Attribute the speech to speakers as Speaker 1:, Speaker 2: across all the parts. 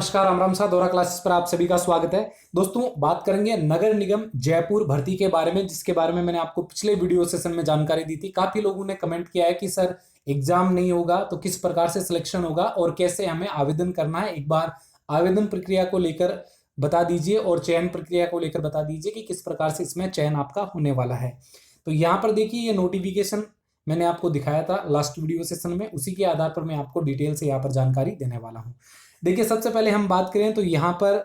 Speaker 1: नमस्कार, राम राम सा दोहरा क्लासेस पर आप सभी का स्वागत है। दोस्तों, बात करेंगे नगर निगम जयपुर भर्ती के बारे में, जिसके बारे में मैंने आपको पिछले वीडियो सेशन में जानकारी दी थी। काफी लोगों ने कमेंट किया है कि सर एग्जाम नहीं होगा तो किस प्रकार से सिलेक्शन होगा और कैसे हमें आवेदन करना है। एक बार आवेदन प्रक्रिया को लेकर बता दीजिए और चयन प्रक्रिया को लेकर बता दीजिए कि किस प्रकार से इसमें चयन आपका होने वाला है। तो यहाँ पर देखिए, ये नोटिफिकेशन मैंने आपको दिखाया था लास्ट वीडियो सेशन में, उसी के आधार पर मैं आपको डिटेल से यहाँ पर जानकारी देने वाला हूँ। देखिए, सबसे पहले हम बात करें तो यहाँ पर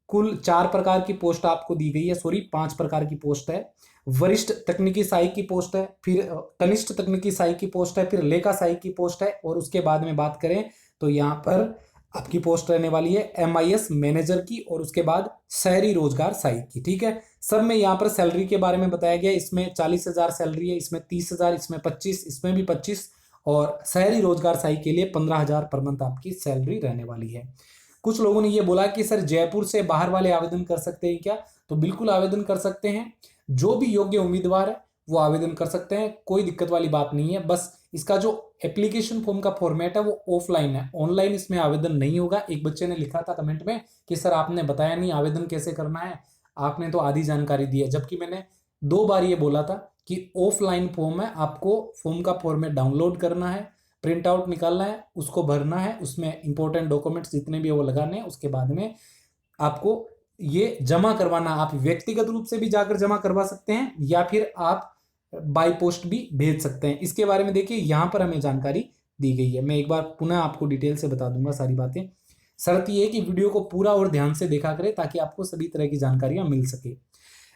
Speaker 1: कुल 4 प्रकार की पोस्ट आपको दी गई है, सॉरी 5 प्रकार की पोस्ट है। वरिष्ठ तकनीकी सहायक की पोस्ट है, फिर कनिष्ठ तकनीकी सहायक की पोस्ट है, फिर लेखा सहायक की पोस्ट है, और उसके बाद में बात करें तो यहाँ पर आपकी पोस्ट रहने वाली है MIS मैनेजर की, और उसके बाद शहरी रोजगार सहायक की। ठीक है, सब में यहाँ पर सैलरी के बारे में बताया गया। इसमें 40,000 सैलरी है, इसमें 30,000, इसमें 25, इसमें भी 25, और शहरी रोजगार सहायक के लिए 15,000 पर मंथ आपकी सैलरी रहने वाली है। कुछ लोगों ने ये बोला कि सर जयपुर से बाहर वाले आवेदन कर सकते हैं क्या? तो बिल्कुल आवेदन कर सकते हैं। जो भी योग्य उम्मीदवार है वो आवेदन कर सकते हैं, कोई दिक्कत वाली बात नहीं है। बस इसका जो एप्लीकेशन फॉर्म का फॉर्मेट है वो ऑफलाइन है, ऑनलाइन इसमें आवेदन नहीं होगा। एक बच्चे ने लिखा था कमेंट में कि सर आपने बताया नहीं आवेदन कैसे करना है, आपने तो आधी जानकारी दी है, जबकि मैंने 2 बार ये बोला था कि ऑफलाइन फॉर्म है। आपको फॉर्म का फॉर्मेट डाउनलोड करना है, प्रिंट आउट निकालना है, उसको भरना है, उसमें इंपॉर्टेंट डॉक्यूमेंट्स जितने भी है वो लगाने हैं। उसके बाद में आपको ये जमा करवाना। आप व्यक्तिगत रूप से भी जाकर जमा करवा सकते हैं या फिर आप बाय पोस्ट भी भेज सकते हैं। इसके बारे में देखिए, यहां पर हमें जानकारी दी गई है। मैं एक बार पुनः आपको डिटेल से बता दूंगा सारी बातें। शर्त यह है कि वीडियो को पूरा और ध्यान से देखा करें ताकि आपको सभी तरह की जानकारियां मिल सके।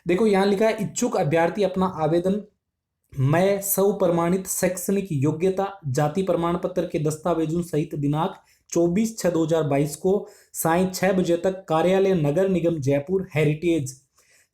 Speaker 1: देखो, यहां लिखा है इच्छुक अभ्यर्थी अपना आवेदन मैं स्वप्रमाणित शैक्षणिक योग्यता जाति प्रमाण पत्र के दस्तावेजों सहित दिनांक 24/6/2022 को सायं 6 बजे तक कार्यालय नगर निगम जयपुर हेरिटेज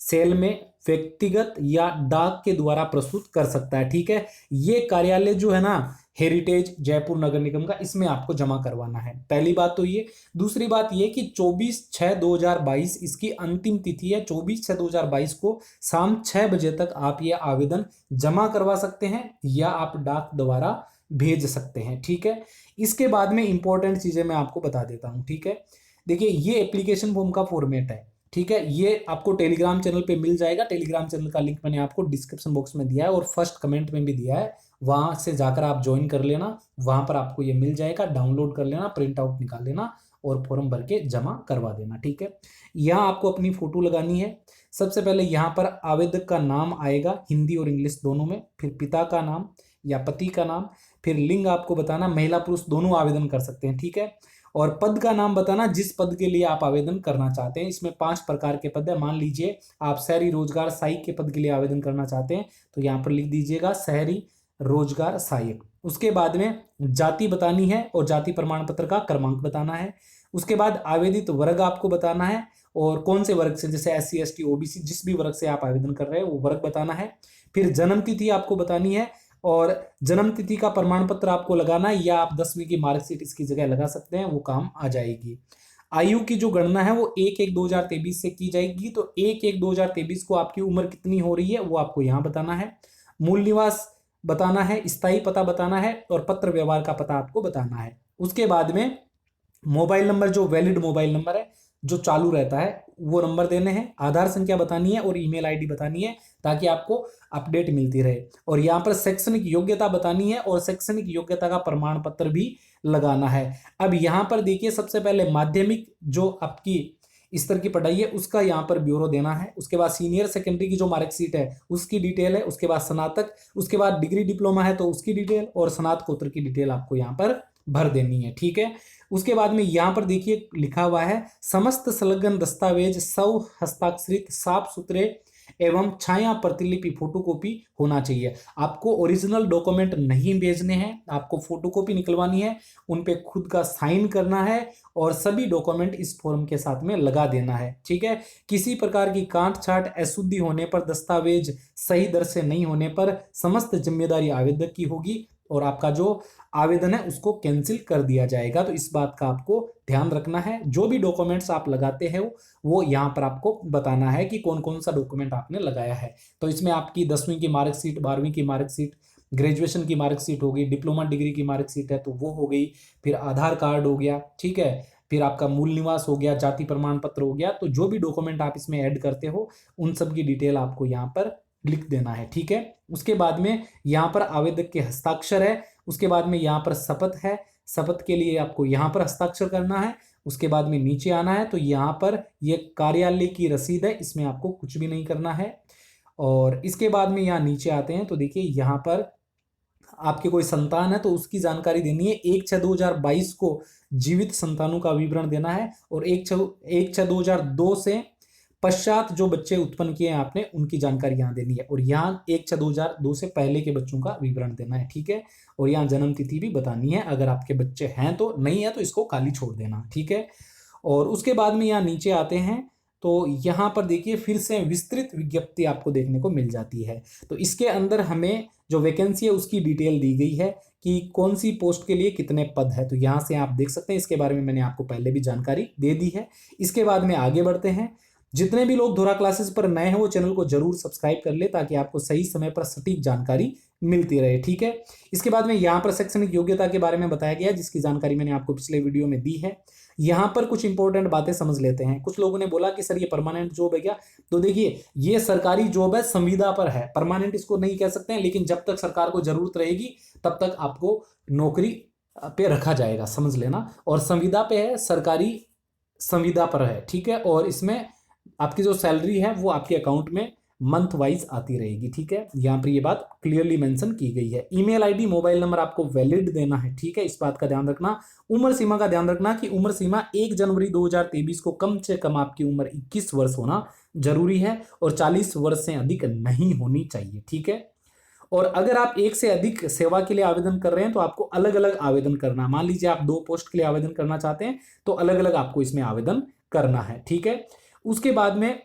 Speaker 1: सेल में व्यक्तिगत या डाक के द्वारा प्रस्तुत कर सकता है। ठीक है, ये कार्यालय जो है ना हेरिटेज जयपुर नगर निगम का, इसमें आपको जमा करवाना है। पहली बात तो ये। दूसरी बात ये कि 24/6/2022 इसकी अंतिम तिथि है। 24/6/2022 को शाम 6 बजे तक आप ये आवेदन जमा करवा सकते हैं या आप डाक द्वारा भेज सकते हैं। ठीक है, इसके बाद में इंपॉर्टेंट चीजें मैं आपको बता देता हूं। ठीक है, देखिए ये एप्लीकेशन फॉर्म का फॉर्मेट है। ठीक है, ये आपको टेलीग्राम चैनल पे मिल जाएगा। टेलीग्राम चैनल का लिंक मैंने आपको डिस्क्रिप्शन बॉक्स में दिया है और फर्स्ट कमेंट में भी दिया है, वहां से जाकर आप ज्वाइन कर लेना। वहां पर आपको ये मिल जाएगा, डाउनलोड कर लेना, प्रिंट आउट निकाल लेना और फॉर्म भर के जमा करवा देना। ठीक है, यहाँ आपको अपनी फोटो लगानी है। सबसे पहले यहाँ पर आवेदक का नाम आएगा हिंदी और इंग्लिश दोनों में, फिर पिता का नाम या पति का नाम, फिर लिंग आपको बताना, महिला पुरुष दोनों आवेदन कर सकते हैं। ठीक है, और पद का नाम बताना जिस पद के लिए आप आवेदन करना चाहते हैं। इसमें 5 प्रकार के पद है। मान लीजिए आप शहरी रोजगार सहायक के पद के लिए आवेदन करना चाहते हैं तो यहाँ पर लिख दीजिएगा शहरी रोजगार सहायक। उसके बाद में जाति बतानी है और जाति प्रमाण पत्र का क्रमांक बताना है। उसके बाद आवेदित वर्ग आपको बताना है और कौन से वर्ग से, जैसे SC ST OBC, जिस भी वर्ग से आप आवेदन कर रहे हैं वो वर्ग बताना है। फिर जन्म तिथि आपको बतानी है और जन्म तिथि का प्रमाण पत्र आपको लगाना है, या आप 10वीं की मार्कशीट इसकी जगह लगा सकते हैं, वो काम आ जाएगी। आयु की जो गणना है वो 1/1/2023 से की जाएगी। तो 1/1/2023 को आपकी उम्र कितनी हो रही है वो आपको यहाँ बताना है। मूल निवास बताना है, स्थायी पता बताना है और पत्र व्यवहार का पता आपको बताना है। उसके बाद में मोबाइल नंबर, जो वैलिड मोबाइल नंबर है जो चालू रहता है, वो नंबर देने हैं। आधार संख्या बतानी है और ईमेल आईडी बतानी है ताकि आपको अपडेट मिलती रहे। और यहाँ पर शैक्षणिक योग्यता बतानी है और शैक्षणिक योग्यता का प्रमाण पत्र भी लगाना है। अब यहाँ पर देखिए, सबसे पहले माध्यमिक जो आपकी स्तर की पढ़ाई है उसका यहाँ पर ब्यूरो देना है। उसके बाद सीनियर सेकेंडरी की जो मार्कशीट है उसकी डिटेल है। उसके बाद स्नातक, उसके बाद डिग्री डिप्लोमा है तो उसकी डिटेल, और स्नातकोत्तर की डिटेल आपको यहाँ पर भर देनी है। ठीक है, उसके बाद में यहाँ पर देखिए लिखा हुआ है समस्त संलग्न दस्तावेज स्व हस्ताक्षरित, साफ सुथरे एवं छाया प्रतिलिपि फोटोकॉपी होना चाहिए। आपको ओरिजिनल डॉक्यूमेंट नहीं भेजने हैं, आपको फोटोकॉपी निकलवानी है, उन पे खुद का साइन करना है और सभी डॉक्यूमेंट इस फॉर्म के साथ में लगा देना है। ठीक है, किसी प्रकार की काट छाट अशुद्धि होने पर, दस्तावेज सही दर से नहीं होने पर समस्त जिम्मेदारी आवेदक की होगी और आपका जो आवेदन है उसको कैंसिल कर दिया जाएगा। तो इस बात का आपको ध्यान रखना है। जो भी डॉक्यूमेंट्स आप लगाते हैं वो यहाँ पर आपको बताना है कि कौन कौन सा डॉक्यूमेंट आपने लगाया है। तो इसमें आपकी 10वीं की मार्कशीट, 12वीं की मार्कशीट, ग्रेजुएशन की मार्कशीट हो गई, डिप्लोमा डिग्री की मार्कशीट है तो वो हो गई, फिर आधार कार्ड हो गया। ठीक है, फिर आपका मूल निवास हो गया, जाति प्रमाण पत्र हो गया, तो जो भी डॉक्यूमेंट आप इसमें ऐड करते हो उन सब की डिटेल आपको यहाँ पर लिख देना है, ठीक है। उसके बाद में यहाँ पर आवेदक के हस्ताक्षर है, उसके बाद में यहाँ पर शपथ है, शपथ के लिए आपको यहाँ पर हस्ताक्षर करना है। उसके बाद में नीचे आना है तो यहाँ पर ये कार्यालय की रसीद है, इसमें आपको कुछ भी नहीं करना है। और इसके बाद में यहाँ नीचे आते हैं तो देखिए यहाँ पर आपके कोई संतान है तो उसकी जानकारी देनी है। 1/6/2022 को जीवित संतानों का विवरण देना है, और 1/6/2002 से पश्चात जो बच्चे उत्पन्न किए हैं आपने उनकी जानकारी यहाँ देनी है, और यहाँ 1/6/2002 से पहले के बच्चों का विवरण देना है, ठीक है। और यहाँ जन्म तिथि भी बतानी है, अगर आपके बच्चे हैं तो, नहीं है तो इसको खाली छोड़ देना, ठीक है। और उसके बाद में यहाँ नीचे आते हैं तो यहाँ पर देखिए फिर से विस्तृत विज्ञप्ति आपको देखने को मिल जाती है। तो इसके अंदर हमें जो वैकेंसी है उसकी डिटेल दी गई है कि कौन सी पोस्ट के लिए कितने पद है, तो यहाँ से आप देख सकते हैं। इसके बारे में मैंने आपको पहले भी जानकारी दे दी है। इसके बाद में आगे बढ़ते हैं। जितने भी लोग धोरा क्लासेस पर नए हैं वो चैनल को जरूर सब्सक्राइब कर ले, ताकि आपको सही समय पर सटीक जानकारी मिलती रहे, ठीक है। इसके बाद में यहाँ पर शैक्षणिक योग्यता के बारे में बताया गया, जिसकी जानकारी मैंने आपको पिछले वीडियो में दी है। यहाँ पर कुछ इंपॉर्टेंट बातें समझ लेते हैं। कुछ लोगों ने बोला कि सर ये परमानेंट जॉब है क्या, तो देखिए ये सरकारी जॉब है, संविदा पर है, परमानेंट इसको नहीं कह सकते हैं, लेकिन जब तक सरकार को जरूरत रहेगी तब तक आपको नौकरी पे रखा जाएगा, समझ लेना। और संविदा पे है, सरकारी संविदा पर है, ठीक है। और इसमें आपकी जो सैलरी है वो आपके अकाउंट में मंथ वाइज आती रहेगी, ठीक है। यहाँ पर ये बात क्लियरली मेंशन की गई है। ईमेल आईडी, मोबाइल नंबर आपको वैलिड देना है, ठीक है, इस बात का ध्यान रखना। उम्र सीमा का ध्यान रखना कि उम्र सीमा 1 जनवरी 2023 को कम से कम आपकी उम्र 21 वर्ष होना जरूरी है, और 40 वर्ष से अधिक नहीं होनी चाहिए, ठीक है। और अगर आप एक से अधिक सेवा के लिए आवेदन कर रहे हैं तो आपको अलग अलग आवेदन करना। मान लीजिए आप 2 पोस्ट के लिए आवेदन करना चाहते हैं तो अलग अलग आपको इसमें आवेदन करना है, ठीक है। उसके बाद में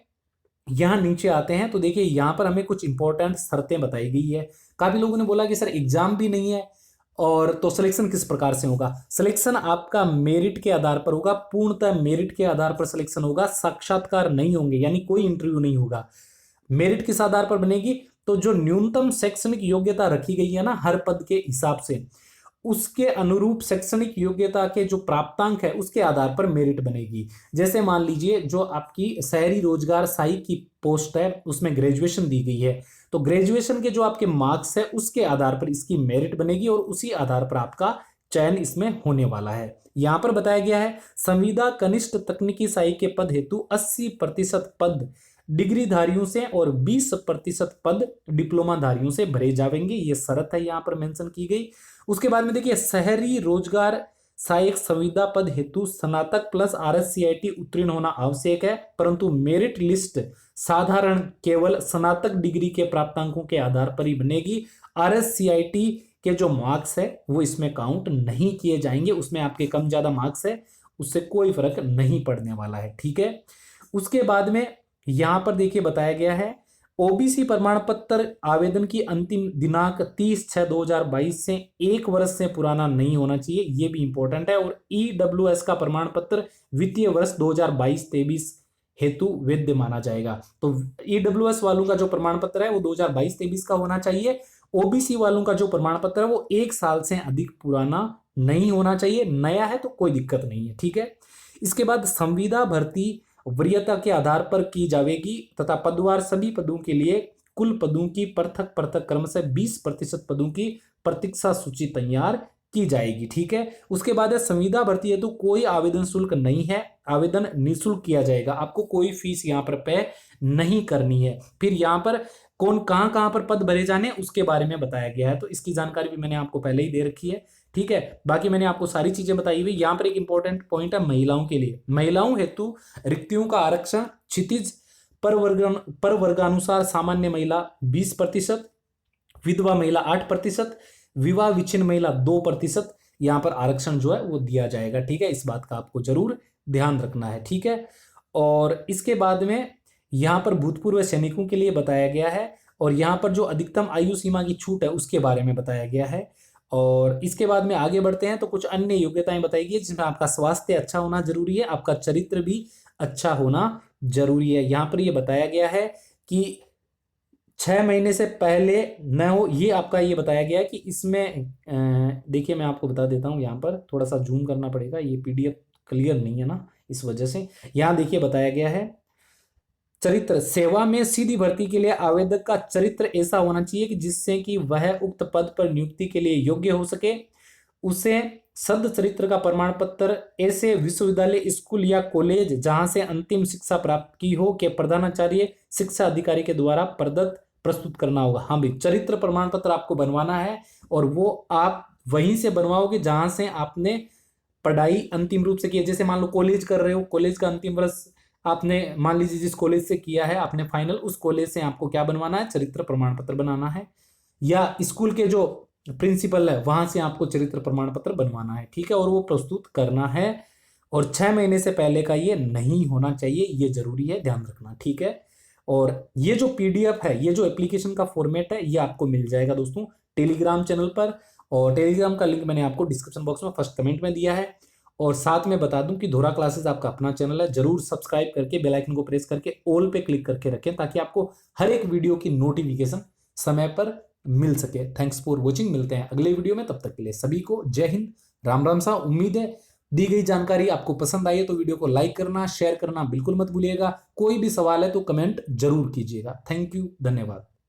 Speaker 1: यहां नीचे आते हैं तो देखिए यहां पर हमें कुछ इंपॉर्टेंट शर्तें बताई गई है। काफी लोगों ने बोला कि सर एग्जाम भी नहीं है, और तो सिलेक्शन किस प्रकार से होगा। सिलेक्शन आपका मेरिट के आधार पर होगा, पूर्णतः मेरिट के आधार पर सिलेक्शन होगा, साक्षात्कार नहीं होंगे, यानी कोई इंटरव्यू नहीं होगा। मेरिट किस आधार पर बनेगी, तो जो न्यूनतम शैक्षणिक योग्यता रखी गई है ना हर पद के हिसाब से, उसके अनुरूप शैक्षणिक योग्यता के जो प्राप्तांक है उसके आधार पर मेरिट बनेगी। जैसे मान लीजिए जो आपकी शहरी रोजगार सहायक की पोस्ट है उसमें ग्रेजुएशन दी गई है, तो ग्रेजुएशन के जो आपके मार्क्स है उसके आधार पर इसकी मेरिट बनेगी, और उसी आधार पर आपका चयन इसमें होने वाला है। यहां पर बताया गया है संविदा कनिष्ठ तकनीकी सहायक के पद हेतु 80% पद डिग्रीधारियों से और 20% पद डिप्लोमाधारियों से भरे जाएंगे, ये शर्त है यहाँ पर मेंशन की गई। उसके बाद में देखिए शहरी रोजगार सहायक संविदा पद हेतु स्नातक प्लस RSCIT उत्तीर्ण होना आवश्यक है, परंतु मेरिट लिस्ट साधारण केवल स्नातक डिग्री के प्राप्तांकों के आधार पर ही बनेगी। RSCIT के जो मार्क्स है वो इसमें काउंट नहीं किए जाएंगे, उसमें आपके कम ज्यादा मार्क्स है उससे कोई फर्क नहीं पड़ने वाला है, ठीक है। उसके बाद में यहां पर देखिए बताया गया है ओबीसी प्रमाण पत्र आवेदन की अंतिम दिनांक 30/6/2022 से 1 वर्ष से पुराना नहीं होना चाहिए, ये भी इंपॉर्टेंट है। और EWS का प्रमाण पत्र वित्तीय वर्ष 2022-23 हेतु वैध माना जाएगा। तो EWS वालों का जो प्रमाण पत्र है वो 2022-23 का होना चाहिए। ओबीसी वालों का जो प्रमाण पत्र है वो 1 साल से अधिक पुराना नहीं होना चाहिए, नया है तो कोई दिक्कत नहीं है, ठीक है। इसके बाद संविदा भर्ती वरीयता के आधार पर की जाएगी तथा पदवार सभी पदों के लिए कुल पदों की पृथक पृथक क्रम से 20% पदों की प्रतीक्षा सूची तैयार की जाएगी, ठीक है। उसके बाद है संविदा भर्ती हेतु कोई आवेदन शुल्क नहीं है, आवेदन निःशुल्क किया जाएगा, आपको कोई फीस यहाँ पर पे नहीं करनी है। फिर यहाँ पर कौन कहाँ पर पद भरे जाने उसके बारे में बताया गया है, तो इसकी जानकारी भी मैंने आपको पहले ही दे रखी है, ठीक है। बाकी मैंने आपको सारी चीजें बताई हुई। यहाँ पर एक इंपॉर्टेंट पॉइंट है महिलाओं के लिए, महिलाओं हेतु रिक्तियों का आरक्षण क्षितिज पर वर्गानुसार सामान्य महिला 20%, विधवा महिला 8%, विवाह विच्छिन्न महिला 2% यहाँ पर आरक्षण जो है वो दिया जाएगा, ठीक है। इस बात का आपको जरूर ध्यान रखना है, ठीक है। और इसके बाद में यहाँ पर भूतपूर्व सैनिकों के लिए बताया गया है, और यहाँ पर जो अधिकतम आयु सीमा की छूट है उसके बारे में बताया गया है। और इसके बाद में आगे बढ़ते हैं तो कुछ अन्य योग्यताएं बताई गई जिसमें आपका स्वास्थ्य अच्छा होना जरूरी है, आपका चरित्र भी अच्छा होना जरूरी है। यहाँ पर ये बताया गया है कि 6 महीने से पहले न हो, ये आपका ये बताया गया है कि इसमें देखिए मैं आपको बता देता हूँ, यहाँ पर थोड़ा सा जूम करना पड़ेगा, ये PDF क्लियर नहीं है ना, इस वजह से यहां देखिए बताया गया है चरित्र। सेवा में सीधी भर्ती के लिए आवेदक का चरित्र ऐसा होना चाहिए कि जिससे कि वह उक्त पद पर नियुक्ति के लिए योग्य हो सके। उसे सद चरित्र का प्रमाण पत्र ऐसे विश्वविद्यालय, स्कूल या कॉलेज जहां से अंतिम शिक्षा प्राप्त की हो के प्रधानाचार्य शिक्षा अधिकारी के द्वारा प्रदत्त प्रस्तुत करना होगा। हाँ भाई, चरित्र प्रमाण पत्र आपको बनवाना है और वो आप वहीं से बनवाओगे जहां से आपने पढ़ाई अंतिम रूप से की है। जैसे मान लो कॉलेज कर रहे हो, कॉलेज का अंतिम वर्ष आपने मान लीजिए जिस कॉलेज से किया है आपने फाइनल, उस कॉलेज से आपको क्या बनवाना है, चरित्र प्रमाण पत्र बनाना है। या स्कूल के जो प्रिंसिपल है वहां से आपको चरित्र प्रमाण पत्र बनवाना है, ठीक है, और वो प्रस्तुत करना है। और 6 महीने से पहले का ये नहीं होना चाहिए, ये जरूरी है, ध्यान रखना, ठीक है। और ये जो पीडीएफ है, ये जो एप्लीकेशन का फॉर्मेट है, ये आपको मिल जाएगा दोस्तों टेलीग्राम चैनल पर, और टेलीग्राम का लिंक मैंने आपको डिस्क्रिप्शन बॉक्स में फर्स्ट कमेंट में दिया है। और साथ में बता दूं कि धोरा क्लासेस आपका अपना चैनल है, जरूर सब्सक्राइब करके बेल आइकन को प्रेस करके ऑल पे क्लिक करके रखें ताकि आपको हर एक वीडियो की नोटिफिकेशन समय पर मिल सके। थैंक्स फॉर वॉचिंग, मिलते हैं अगले वीडियो में, तब तक के लिए सभी को जय हिंद, राम राम सा। उम्मीद है दी गई जानकारी आपको पसंद आई है तो वीडियो को लाइक करना, शेयर करना बिल्कुल मत भूलिएगा। कोई भी सवाल है तो कमेंट जरूर कीजिएगा। थैंक यू, धन्यवाद।